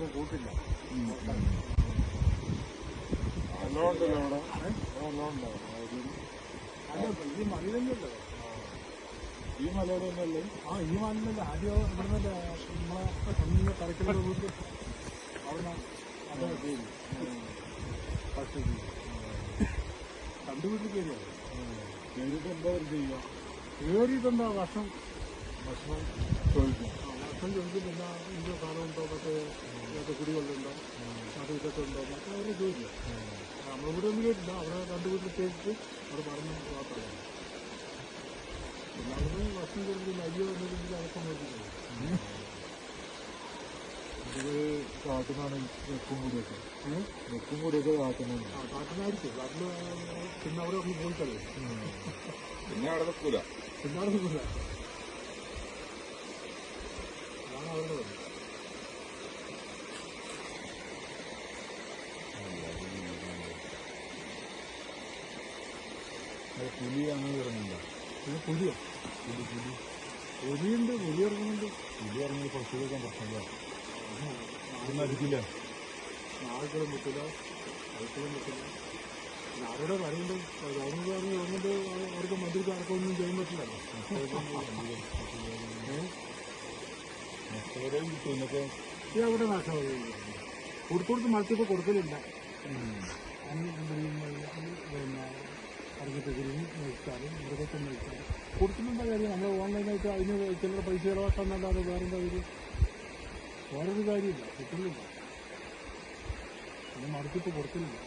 ആർക്കും കൂട്ടില്ല. നല്ലോണ്ടല്ലോ അവിടെ നല്ലോണ്ടോ? അല്ല ഈ മലയിലല്ലോ, ഈ മലയുടെ തന്നെയല്ലേ? ഈ മലയിലല്ല. ആദ്യം ഇവിടുന്നല്ലേ നമ്മളെ സ്വന്തം കരക്കിലുള്ള വീട്ടിൽ അവിടെ അതേ പേര് പക്ഷേ കണ്ടുപിടിച്ച് കയറിയാണ്. കയറിയിട്ട് എന്താ ചെയ്യുക? കയറിയിട്ടെന്താ ഭക്ഷണം ചോദിക്കും. ഭക്ഷണം ചോദിക്കും. പിന്നെ ഇന്ത്യ സാധനമുണ്ടോ, മറ്റേ കുടിവെള്ളമുണ്ടോ, അത് ഇതൊക്കെ ഉണ്ടോ എന്നൊക്കെ അവരെ ചോദിക്കുക. നമ്മളിവിടെ ഒന്നും കേട്ടില്ല. അവിടെ കണ്ടുപിടിച്ച് കേട്ടിട്ട് അവിടെ പറഞ്ഞു മാത്രമാണ്. പിന്നെ അവിടെ ഭക്ഷണം കൊടുത്തില്ല. അയ്യോ എന്നതിൽ അടക്കം നോക്കിയിട്ടുണ്ട്. ഇത് കാട്ടുന്നാണ് വെക്കും കൂടിയൊക്കെ കാട്ടുന്നുണ്ട്. കാട്ടിനായിരിക്കും. കാട്ടിൽ പിന്നെ അവിടെ ഒന്ന് പോയിട്ടല്ലേ. പിന്നെ അവിടെ നിൽക്കൂല. പിന്നെ അവിടെ നിൽക്കില്ല. അതാണ് അവരുടെ വഴി. പുലി അങ്ങനെ ഇറങ്ങുന്നുണ്ടോ? പിന്നെ പുലിയോ? പുലിയുണ്ട്. പുലി ഇറങ്ങുന്നുണ്ട്. പുലി ഇറങ്ങി കുറച്ചുകൂടെ പ്രശ്നമില്ല. പിന്നെ അടിക്കില്ല. നാളുകളും പറ്റില്ല, അടുക്കളും പറ്റില്ല. പിന്നെ ആരുടെ പറയുന്നുണ്ട് ഗവൺമെന്റ് ഗവൺമെന്റ് അവർക്ക് മന്ത്രിക്ക് ആർക്കൊന്നും ചെയ്യാൻ പറ്റില്ലല്ലോ. അവിടെ നാശമായി കൊടുത്ത് മത്സ്യപ്പോൾ കൊടുക്കലില്ല. പിന്നെ അറക്കത്തെക്കുറിയും മേടിച്ചാലും മൃഗത്തെ മേടിച്ചാലും കൊടുക്കുന്നുണ്ട കാര്യം. നമ്മൾ ഓൺലൈനായിട്ട് അതിന് ചിലർ പൈസ ചിലവാക്കാന്നല്ലാതെ വേറെന്താ കാര്യം? വേറൊരു കാര്യമില്ല, കിട്ടുന്നില്ല. പിന്നെ മറിച്ചിപ്പോൾ കൊടുക്കലില്ല.